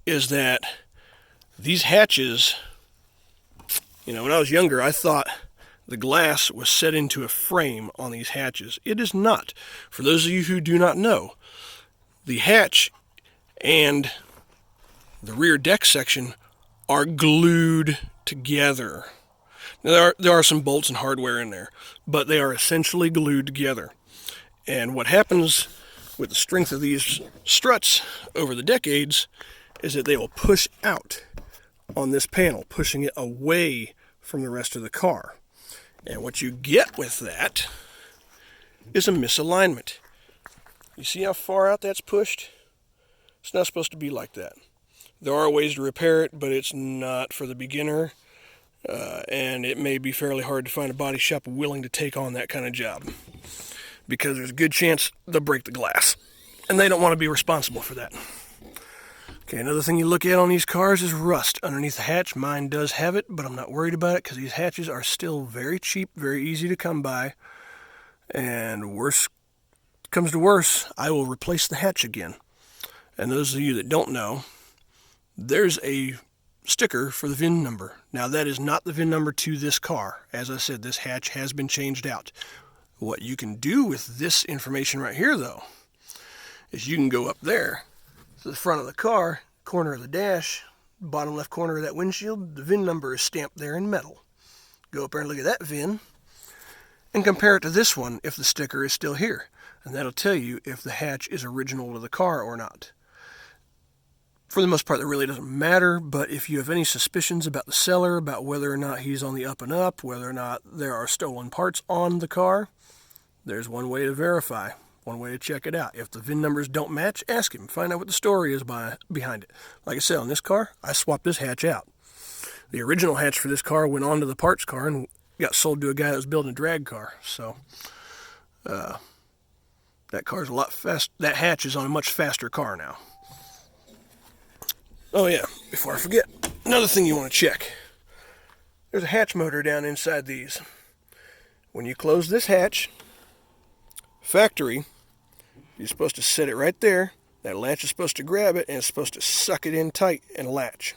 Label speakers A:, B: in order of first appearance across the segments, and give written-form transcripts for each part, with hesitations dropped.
A: is that these hatches, when I was younger, I thought the glass was set into a frame on these hatches. It is not. For those of you who do not know, the hatch and the rear deck section are glued together. Now, there are some bolts and hardware in there, but they are essentially glued together. And what happens with the strength of these struts over the decades is that they will push out on this panel, pushing it away from the rest of the car. And what you get with that is a misalignment. You see how far out that's pushed? It's not supposed to be like that. There are ways to repair it, but it's not for the beginner. And it may be fairly hard to find a body shop willing to take on that kind of job, because there's a good chance they'll break the glass, and they don't want to be responsible for that. Okay, another thing you look at on these cars is rust underneath the hatch. Mine does have it, but I'm not worried about it because these hatches are still very cheap, very easy to come by. And worse comes to worse, I will replace the hatch again. And those of you that don't know, there's a sticker for the VIN number. Now, that is not the VIN number to this car. As I said, this hatch has been changed out. What you can do with this information right here, though, is you can go up there to the front of the car, corner of the dash, bottom left corner of that windshield. The VIN number is stamped there in metal. Go up there and look at that VIN and compare it to this one if the sticker is still here. And that'll tell you if the hatch is original to the car or not. For the most part, that really doesn't matter, but if you have any suspicions about the seller, about whether or not he's on the up and up, whether or not there are stolen parts on the car, there's one way to verify, one way to check it out. If the VIN numbers don't match, ask him. Find out what the story is behind it. Like I said, on this car, I swapped this hatch out. The original hatch for this car went onto the parts car and got sold to a guy that was building a drag car. So, that car's a lot fast. That hatch is on a much faster car now. Oh yeah, before I forget, another thing you want to check. There's a hatch motor down inside these. When you close this hatch, factory, you're supposed to set it right there. That latch is supposed to grab it, and it's supposed to suck it in tight and latch.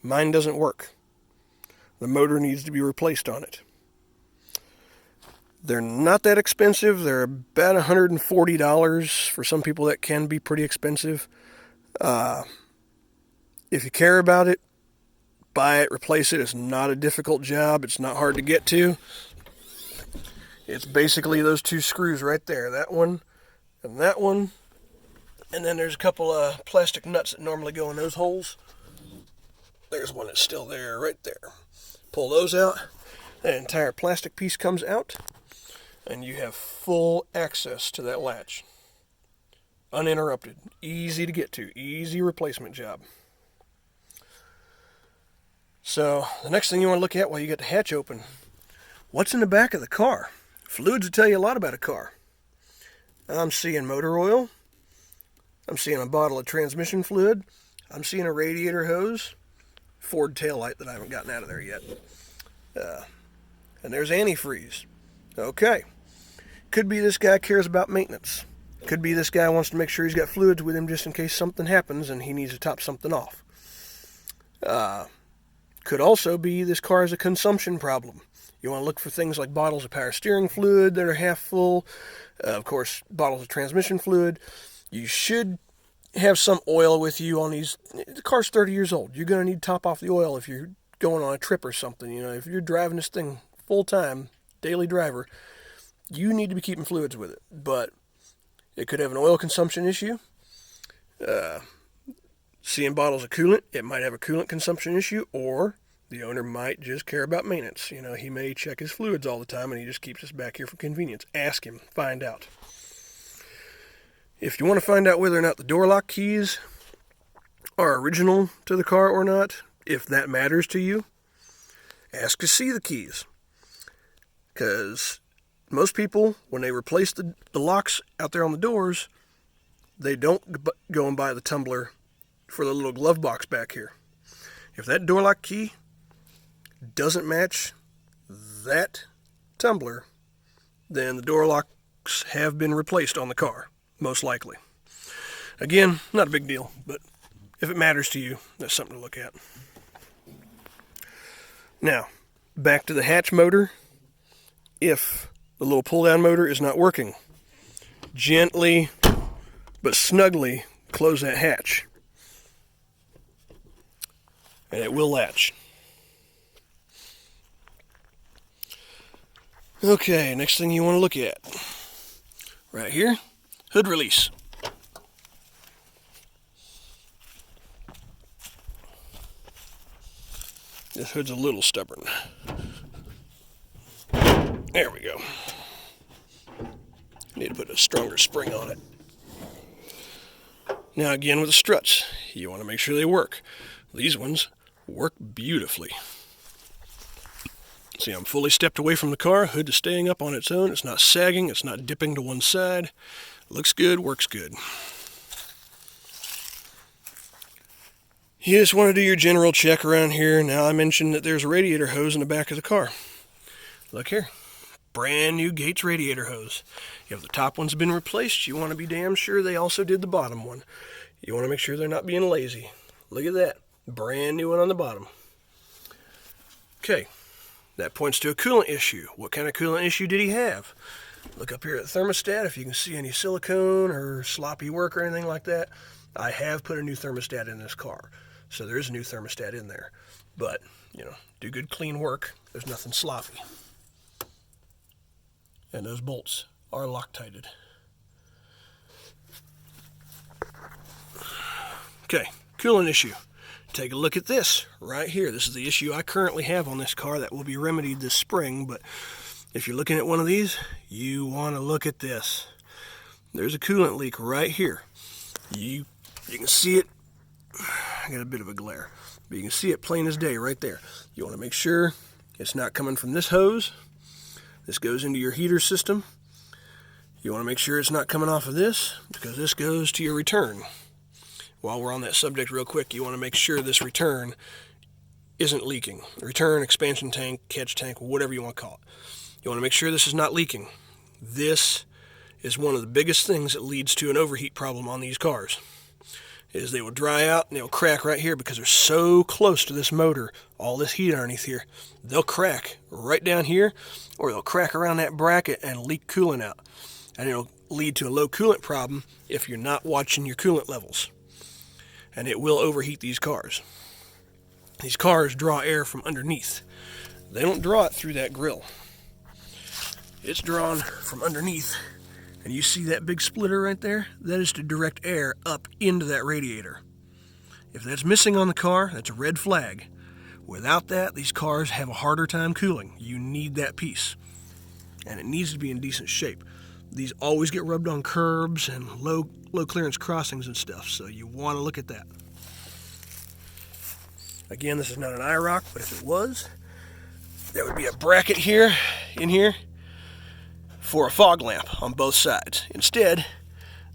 A: Mine doesn't work. The motor needs to be replaced on it. They're not that expensive. They're about $140. For some people, that can be pretty expensive. If you care about it, buy it, replace it. It's not a difficult job. It's not hard to get to. It's basically those two screws right there. That one and that one. And then there's a couple of plastic nuts that normally go in those holes. There's one that's still there, right there. Pull those out. That entire plastic piece comes out. And you have full access to that latch. Uninterrupted. Easy to get to. Easy replacement job. So, the next thing you want to look at while you get the hatch open, what's in the back of the car? Fluids will tell you a lot about a car. I'm seeing motor oil. I'm seeing a bottle of transmission fluid. I'm seeing a radiator hose. Ford taillight that I haven't gotten out of there yet. And there's antifreeze. Okay. Could be this guy cares about maintenance. Could be this guy wants to make sure he's got fluids with him just in case something happens and he needs to top something off. Could also be this car has a consumption problem. You want to look for things like bottles of power steering fluid that are half full. Of course, bottles of transmission fluid. You should have some oil with you on these. The car's 30 years old. You're going to need to top off the oil if you're going on a trip or something. If you're driving this thing full time, daily driver, you need to be keeping fluids with it. But it could have an oil consumption issue. Seeing bottles of coolant, it might have a coolant consumption issue, or the owner might just care about maintenance. He may check his fluids all the time and he just keeps us back here for convenience. Ask him, find out. If you want to find out whether or not the door lock keys are original to the car or not, if that matters to you, ask to see the keys. Because most people, when they replace the locks out there on the doors, they don't go and buy the tumbler for the little glove box back here. If that door lock key doesn't match that tumbler, then the door locks have been replaced on the car, most likely. Again, not a big deal, but If it matters to you, that's something to look at. Now, back to the hatch motor. If the little pull-down motor is not working, gently but snugly close that hatch, and it will latch. Okay, next thing you want to look at, right here, hood release. This hood's a little stubborn. There we go. Need to put a stronger spring on it. Now again with the struts, you want to make sure they work. These ones work beautifully. See, I'm fully stepped away from the car. Hood is staying up on its own. It's not sagging. It's not dipping to one side. Looks good, works good. You just want to do your general check around here. Now I mentioned that there's a radiator hose in the back of the car. Look here. Brand new Gates radiator hose. If the top one's been replaced, you want to be damn sure they also did the bottom one. You want to make sure they're not being lazy. Look at that. Brand new one on the bottom. Okay. That points to a coolant issue. What kind of coolant issue did he have? Look up here at the thermostat if you can see any silicone or sloppy work or anything like that. I have put a new thermostat in this car. So there is a new thermostat in there. But, you know, do good clean work. There's nothing sloppy. And those bolts are Loctited. Okay, coolant issue. Take a look at this right here. This is the issue I currently have on this car that will be remedied this spring, but if you're looking at one of these, you want to look at this. There's a coolant leak right here. You can see it. I got a bit of a glare, but you can see it plain as day right there. You want to make sure it's not coming from this hose. This goes into your heater system. You want to make sure it's not coming off of this, because this goes to your return. While we're on that subject real quick, you want to make sure this return isn't leaking. Return, expansion tank, catch tank, whatever you want to call it. You want to make sure this is not leaking. This is one of the biggest things that leads to an overheat problem on these cars. Is they will dry out and they'll crack right here because they're so close to this motor, all this heat underneath here. They'll crack right down here, or they'll crack around that bracket and leak coolant out. And it'll lead to a low coolant problem if you're not watching your coolant levels. And it will overheat these cars. These cars draw air from underneath. They don't draw it through that grill. It's drawn from underneath. And you see that big splitter right there? That is to direct air up into that radiator. If that's missing on the car, that's a red flag. Without that, these cars have a harder time cooling. You need that piece. And it needs to be in decent shape. These always get rubbed on curbs and low clearance crossings and stuff, so you want to look at that. Again, this is not an IROC, but if it was, there would be a bracket here, in here, for a fog lamp on both sides. Instead,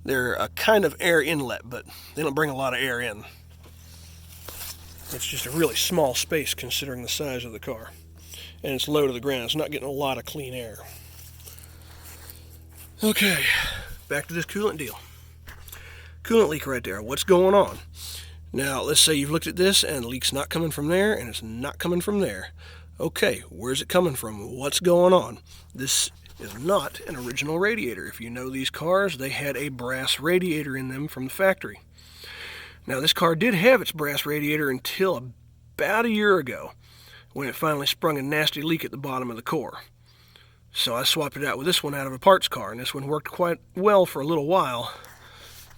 A: they're a kind of air inlet, but they don't bring a lot of air in. It's just a really small space considering the size of the car. And it's low to the ground. It's not getting a lot of clean air. Okay, back to this coolant deal. Coolant leak right there. What's going on? Now, let's say you've looked at this and the leak's not coming from there and it's not coming from there. Okay, where's it coming from? What's going on? This is not an original radiator. If you know these cars, they had a brass radiator in them from the factory. Now, this car did have its brass radiator until about a year ago, when it finally sprung a nasty leak at the bottom of the core. So I swapped it out with this one out of a parts car, and this one worked quite well for a little while,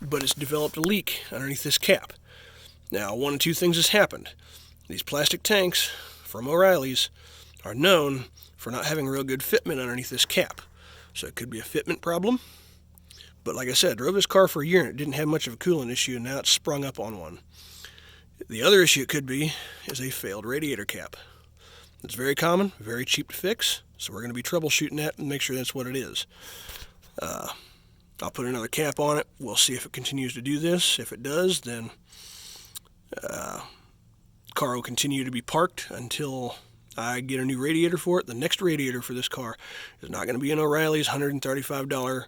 A: but it's developed a leak underneath this cap. Now, one of two things has happened. These plastic tanks from O'Reilly's are known for not having real good fitment underneath this cap. So it could be a fitment problem. But like I said, I drove this car for a year and it didn't have much of a coolant issue, and now it's sprung up on one. The other issue it could be is a failed radiator cap. It's very common, very cheap to fix, so we're going to be troubleshooting that and make sure that's what it is. I'll put another cap on it. We'll see if it continues to do this. If it does, then the car will continue to be parked until I get a new radiator for it. The next radiator for this car is not going to be an O'Reilly's $135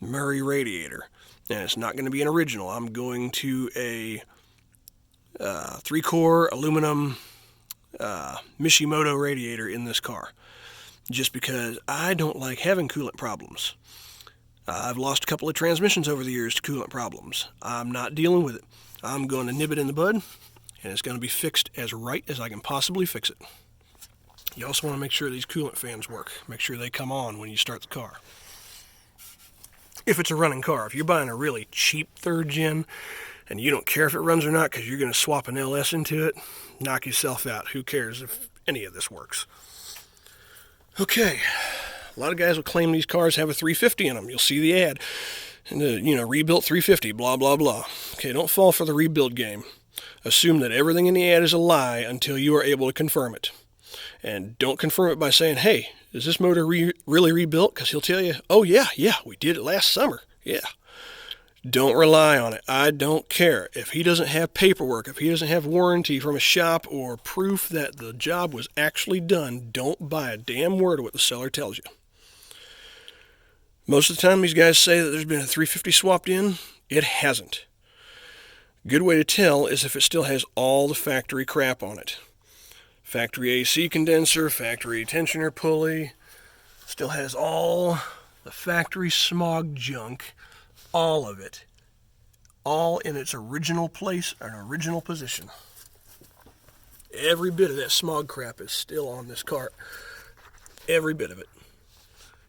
A: Murray radiator, and it's not going to be an original. I'm going to a 3-core aluminum Mishimoto radiator in this car, just because I don't like having coolant problems. I've lost a couple of transmissions over the years to coolant problems. I'm not dealing with it. I'm going to nib it in the bud, and it's going to be fixed as right as I can possibly fix it. You also want to make sure these coolant fans work. Make sure they come on when you start the car. If it's a running car, if you're buying a really cheap third gen and you don't care if it runs or not because you're going to swap an LS into it, knock yourself out. Who cares if any of this works? Okay, a lot of guys will claim these cars have a 350 in them. You'll see the ad, and rebuilt 350, blah, blah, blah. Okay, don't fall for the rebuild game. Assume that everything in the ad is a lie until you are able to confirm it. And don't confirm it by saying, hey, is this motor really rebuilt? Because he'll tell you, oh, yeah, we did it last summer. Yeah. Don't rely on it. I don't care. If he doesn't have paperwork, if he doesn't have warranty from a shop or proof that the job was actually done, don't buy a damn word of what the seller tells you. Most of the time, these guys say that there's been a 350 swapped in. It hasn't. Good way to tell is if it still has all the factory crap on it. Factory AC condenser, factory tensioner pulley, still has all the factory smog junk, all of it, all in its original place or original position. Every bit of that smog crap is still on this cart. Every bit of it.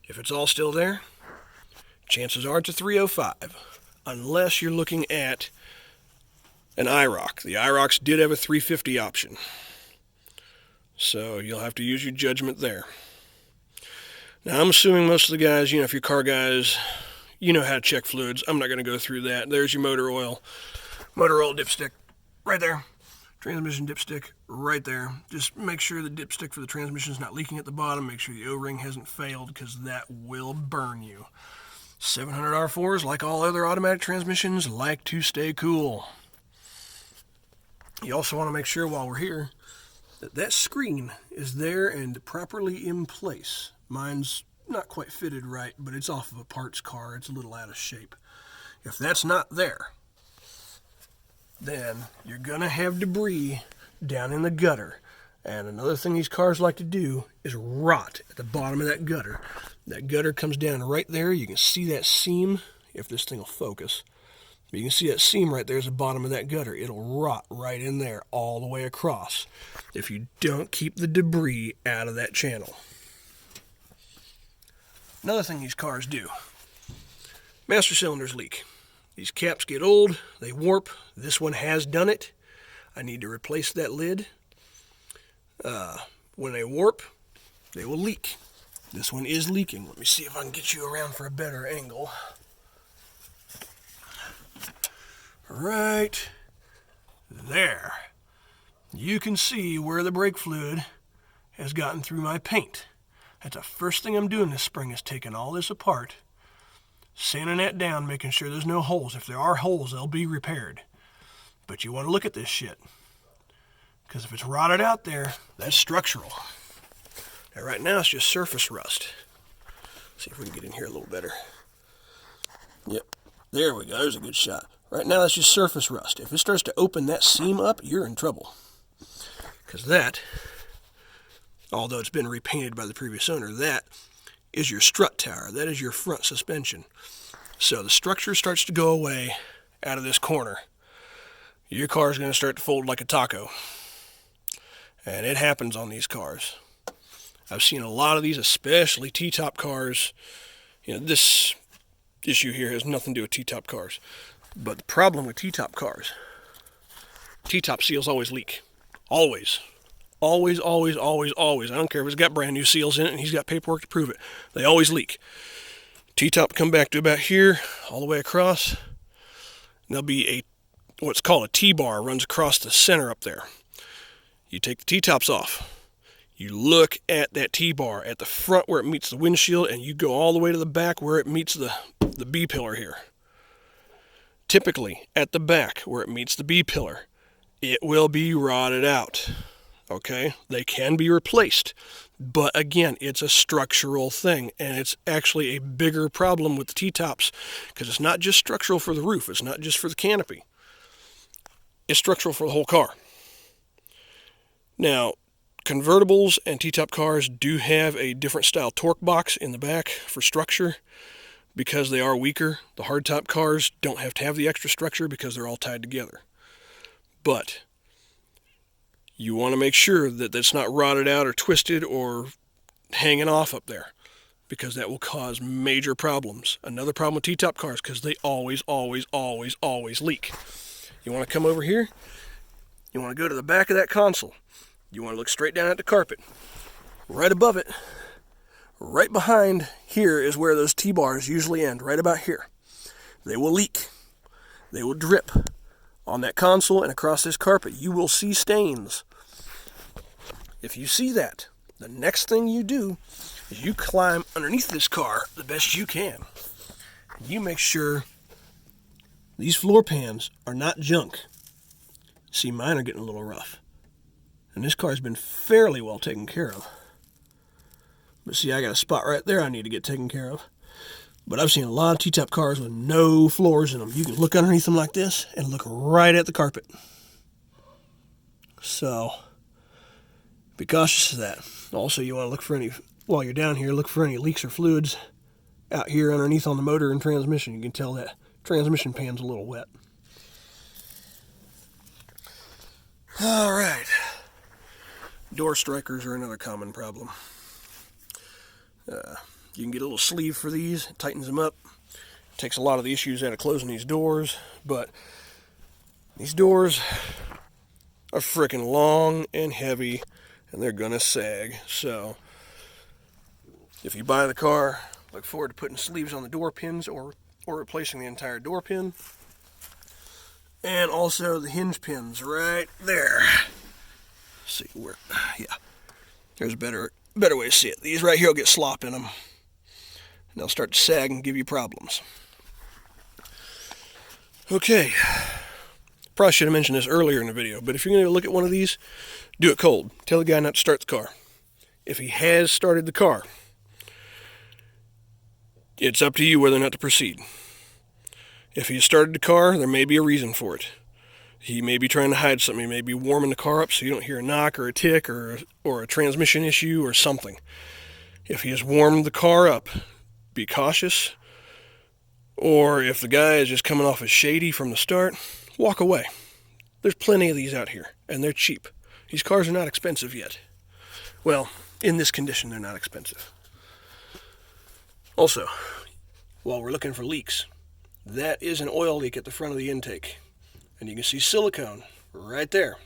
A: If it's all still there, chances are it's a 305, unless you're looking at an IROC. The IROCs did have a 350 option. So you'll have to use your judgment there. Now, I'm assuming most of the guys, if you're car guys, you know how to check fluids. I'm not going to go through that. There's your motor oil dipstick right there. Transmission dipstick right there. Just make sure the dipstick for the transmission is not leaking at the bottom. Make sure the O-ring hasn't failed, because that will burn you. 700 R4s, like all other automatic transmissions, like to stay cool. You also want to make sure while we're here that screen is there and properly in place. Mine's not quite fitted right, but it's off of a parts car. It's a little out of shape. If that's not there, then you're going to have debris down in the gutter. And another thing these cars like to do is rot at the bottom of that gutter. That gutter comes down right there. You can see that seam, if this thing will focus. You can see that seam right there is the bottom of that gutter. It'll rot right in there all the way across if you don't keep the debris out of that channel. Another thing these cars do, master cylinders leak. These caps get old, they warp. This one has done it. I need to replace that lid. When they warp, they will leak. This one is leaking. Let me see if I can get you around for a better angle. Right there. You can see where the brake fluid has gotten through my paint. That's the first thing I'm doing this spring, is taking all this apart, sanding that down, making sure there's no holes. If there are holes, they'll be repaired. But you want to look at this shit, because if it's rotted out there, that's structural. Now right now it's just surface rust. See if we can get in here a little better. Yep, there we go. There's a good shot. Right now that's just surface rust. If it starts to open that seam up, you're in trouble. Because that, although it's been repainted by the previous owner, that is your strut tower. That is your front suspension. So the structure starts to go away out of this corner. Your car is going to start to fold like a taco. And it happens on these cars. I've seen a lot of these, especially T-top cars. This issue here has nothing to do with T-top cars. But the problem with T-top cars, T-top seals always leak. Always. Always, always, always, always. I don't care if it's got brand new seals in it and he's got paperwork to prove it. They always leak. T-top come back to about here, all the way across. And there'll be what's called a T-bar runs across the center up there. You take the T-tops off. You look at that T-bar at the front where it meets the windshield, and you go all the way to the back where it meets the B-pillar here. Typically, at the back where it meets the B-pillar, it will be rotted out. Okay? They can be replaced. But again, it's a structural thing, and it's actually a bigger problem with the T-tops, because it's not just structural for the roof. It's not just for the canopy. It's structural for the whole car. Now, convertibles and T-top cars do have a different style torque box in the back for structure because they are weaker. The hardtop cars don't have to have the extra structure because they're all tied together. But you want to make sure that that's not rotted out or twisted or hanging off up there, because that will cause major problems. Another problem with T-top cars, because they always leak. You want to come over here, you want to go to the back of that console, you want to look straight down at the carpet. Right above it, right behind here is where those T-bars usually end, right about here. They will leak. They will drip on that console and across this carpet. You will see stains. If you see that, the next thing you do is you climb underneath this car the best you can. You make sure these floor pans are not junk. See, mine are getting a little rough. And this car's been fairly well taken care of. But see, I got a spot right there I need to get taken care of. But I've seen a lot of T-top cars with no floors in them. You can look underneath them like this and look right at the carpet. So, be cautious of that. Also, you want to look for any, while you're down here, look for any leaks or fluids out here underneath on the motor and transmission. You can tell that transmission pan's a little wet. Alright. Door strikers are another common problem. You can get a little sleeve for these, it tightens them up. It takes a lot of the issues out of closing these doors, but these doors are freaking long and heavy, and they're gonna sag. So if you buy the car, look forward to putting sleeves on the door pins or replacing the entire door pin. And also the hinge pins right there. Let's see where, yeah, there's a better way to see it. These right here will get slop in them, and they'll start to sag and give you problems. Okay, probably should have mentioned this earlier in the video, but if you're going to look at one of these, do it cold. Tell the guy not to start the car. If he has started the car, it's up to you whether or not to proceed. If he started the car, there may be a reason for it. He may be trying to hide something. He may be warming the car up so you don't hear a knock or a tick or a transmission issue or something. If he has warmed the car up, be cautious. Or if the guy is just coming off as shady from the start, walk away. There's plenty of these out here, and they're cheap. These cars are not expensive yet. Well, in this condition, they're not expensive. Also, while we're looking for leaks, that is an oil leak at the front of the intake. And you can see silicone right there.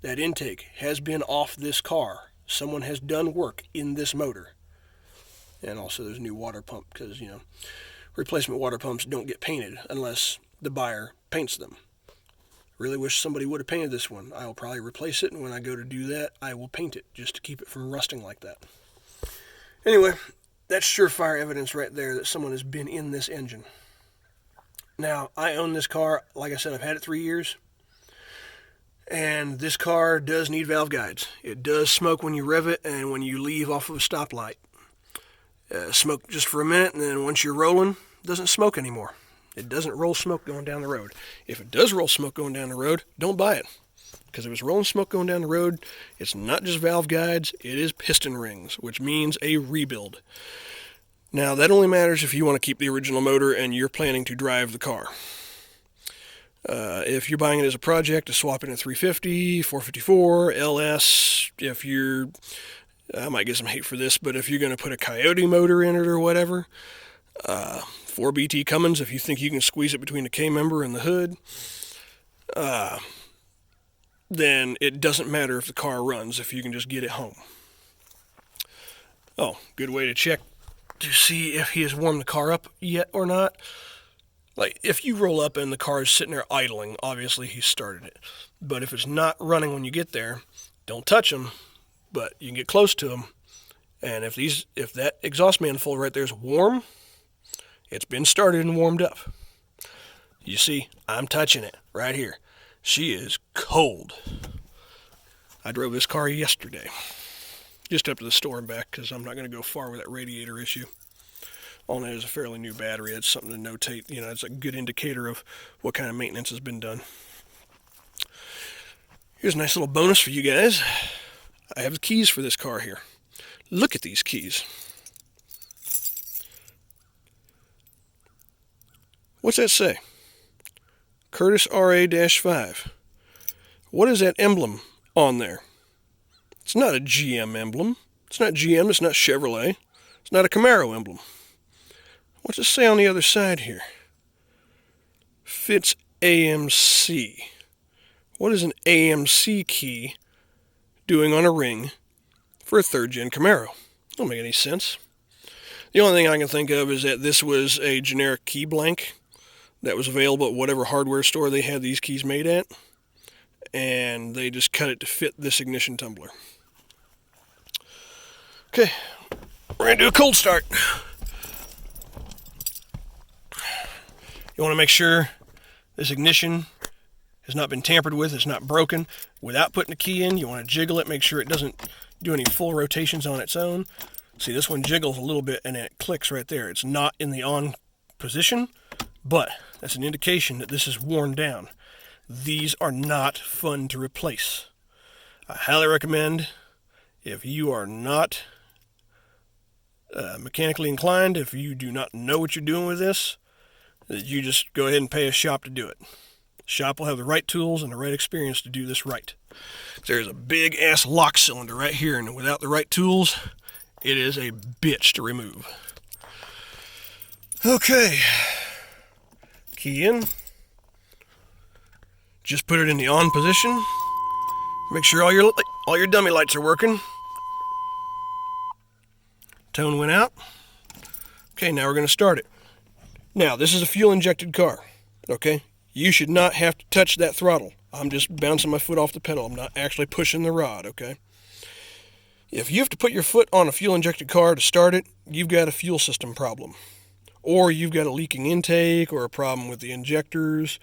A: That intake has been off this car. Someone has done work in this motor. And also there's a new water pump because, replacement water pumps don't get painted unless the buyer paints them. Really wish somebody would have painted this one. I will probably replace it, and when I go to do that, I will paint it just to keep it from rusting like that. Anyway, that's surefire evidence right there that someone has been in this engine. Now, I own this car. Like I said, I've had it 3 years. And this car does need valve guides. It does smoke when you rev it and when you leave off of a stoplight. Smoke just for a minute, and then once you're rolling, it doesn't smoke anymore. It doesn't roll smoke going down the road. If it does roll smoke going down the road, don't buy it. Because if it's rolling smoke going down the road, it's not just valve guides, it is piston rings, which means a rebuild. Now, that only matters if you want to keep the original motor and you're planning to drive the car. If you're buying it as a project to swap in a 350, 454, LS, I might get some hate for this, but if you're going to put a Coyote motor in it or whatever, 4BT Cummins, if you think you can squeeze it between the K-member and the hood, then it doesn't matter if the car runs, if you can just get it home. Oh, good way to check to see if he has warmed the car up yet or not. Like, if you roll up and the car is sitting there idling, obviously he started it. But if it's not running when you get there, don't touch him, but you can get close to him. And if that exhaust manifold right there is warm, it's been started and warmed up. You see, I'm touching it right here. She is cold. I drove this car yesterday. Just up to the store and back, because I'm not going to go far with that radiator issue. On it is a fairly new battery. It's something to notate. It's a good indicator of what kind of maintenance has been done. Here's a nice little bonus for you guys. I have the keys for this car here. Look at these keys. What's that say? Curtis RA-5. What is that emblem on there? It's not a GM emblem. It's not GM, it's not Chevrolet. It's not a Camaro emblem. What's it say on the other side here? Fitz AMC. What is an AMC key doing on a ring for a third-gen Camaro? Don't make any sense. The only thing I can think of is that this was a generic key blank that was available at whatever hardware store they had these keys made at, and they just cut it to fit this ignition tumbler. Okay, we're going to do a cold start. You want to make sure this ignition has not been tampered with, it's not broken. Without putting the key in, you want to jiggle it, make sure it doesn't do any full rotations on its own. See, this one jiggles a little bit and then it clicks right there. It's not in the on position, but that's an indication that this is worn down. These are not fun to replace. I highly recommend, if you are not mechanically inclined, if you do not know what you're doing with this, that you just go ahead and pay a shop to do it. Shop will have the right tools and the right experience to do this right. There's a big ass lock cylinder right here, and without the right tools, it is a bitch to remove. Okay, key in. Just put it in the on position. Make sure all your dummy lights are working. Tone went out. Okay, now we're going to start it. Now, this is a fuel-injected car, okay? You should not have to touch that throttle. I'm just bouncing my foot off the pedal. I'm not actually pushing the rod, okay? If you have to put your foot on a fuel-injected car to start it, you've got a fuel system problem. Or you've got a leaking intake or a problem with the injectors.